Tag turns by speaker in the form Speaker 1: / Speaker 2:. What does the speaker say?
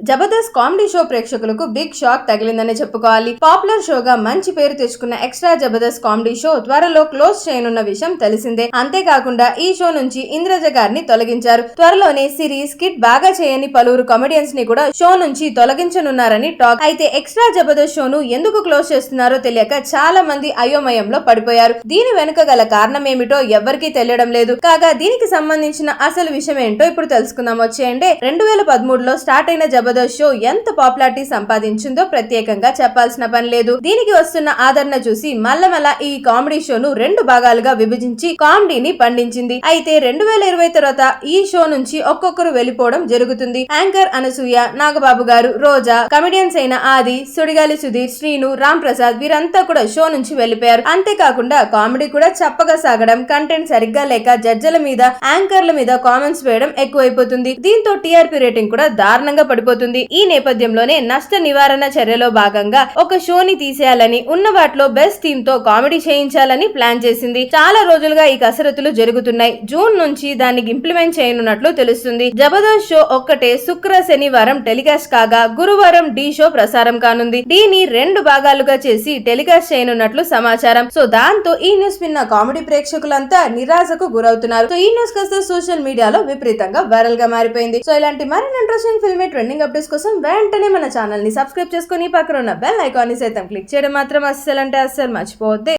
Speaker 1: Jabardasth comedy show ప్రేక్షకులకు big shock తగిలిందని చెప్పుకోవాలి. Popular షోగా మంచి పేరు తెచ్చుకున్న ఎక్స్ట్రా జబర్దస్త్ కామెడీ షో త్వరలో క్లోజ్ చేయనున్న విషయం తెలిసిందే. అంతేకాకుండా ఈ షో నుంచి ఇంద్రజ గారిని తొలగించారు. త్వరలోనే సిరీస్ కిట్ బాగా చేయని పలువురు కామెడియన్స్ ని కూడా షో నుంచి తొలగించనున్నారని టాక్. అయితే ఎక్స్ట్రా జబర్దస్త్ షోను ఎందుకు క్లోజ్ చేస్తున్నారో తెలియక చాలా మంది అయోమయంలో పడిపోయారు. దీని వెనుక గల కారణం ఏమిటో ఎవ్వరికీ తెలియడం లేదు. కాగా దీనికి సంబంధించిన అసలు విషయం ఏంటో ఇప్పుడు తెలుసుకుందాం. వచ్చేయండి. 2013లో స్టార్ట్ అయిన జబర్దస్త్ షో ఎంత పాపులారిటీ సంపాదించిందో ప్రత్యేకంగా చెప్పాల్సిన పని లేదు. దీనికి వస్తున్న ఆదరణ చూసి మల్లమల ఈ కామెడీ షోను 2 భాగాలుగా విభజించి కామెడీని పండించింది. అయితే 2020 తర్వాత ఈ షో నుంచి ఒక్కొక్కరు వెళ్లిపోవడం జరుగుతుంది. యాంకర్ అనసూయ, నాగబాబు గారు, రోజా, కమెడియన్స్ అయిన ఆది, సుడిగాలి సుధీర్, శ్రీను, రామ్ ప్రసాద్ వీరంతా కూడా షో నుంచి వెళ్లిపోయారు. అంతేకాకుండా కామెడీ కూడా చప్పగా సాగడం, కంటెంట్ సరిగ్గా లేక జడ్జల మీద, యాంకర్ల మీద కామెంట్స్ వేయడం ఎక్కువైపోతుంది. దీంతో టీఆర్పీ రేటింగ్ కూడా దారుణంగా పడిపోతుంది. ఈ నేపథ్యంలోనే నష్ట నివారణ చర్యలో భాగంగా ఒక షోని తీసేయాలని, ఉన్న వాటిలో బెస్ట్ థీమ్ తో కామెడీ చేయించాలని ప్లాన్ చేసింది. చాలా రోజులుగా ఈ కసరత్తులు జరుగుతున్నాయి. జూన్ నుంచి దాన్ని ఇంప్లిమెంట్ చేయనున్నట్లు తెలుస్తుంది. జబర్దస్త్ షో ఒక్కటే శుక్ర, శనివారం టెలికాస్ట్ కాగా గురువారం డి షో ప్రసారం కానుంది. దీని 2 భాగాలుగా చేసి టెలికాస్ట్ చేయనున్నట్లు సమాచారం. సో దాంతో ఈ న్యూస్ విన్న కామెడీ ప్రేక్షకులంతా నిరాశకు గురవుతున్నారు. సో ఈ న్యూస్ కాస్త సోషల్ మీడియాలో విపరీతంగా వైరల్ గా మారిపోయింది. సో ఇలాంటి మరిన్ని ఇంట్రెస్టింగ్ ఫిల్మీ ట్రెండింగ్ అప్డేట్స్ కోసం వెంటనే మన ఛానల్ ని సబ్స్క్రైబ్ చేసుకుని పక్కన ఉన్న బెల్ ఐకాన్ ని సైతం క్లిక్ చేయడం మాత్రం అస్సలు మర్చిపోవద్దు.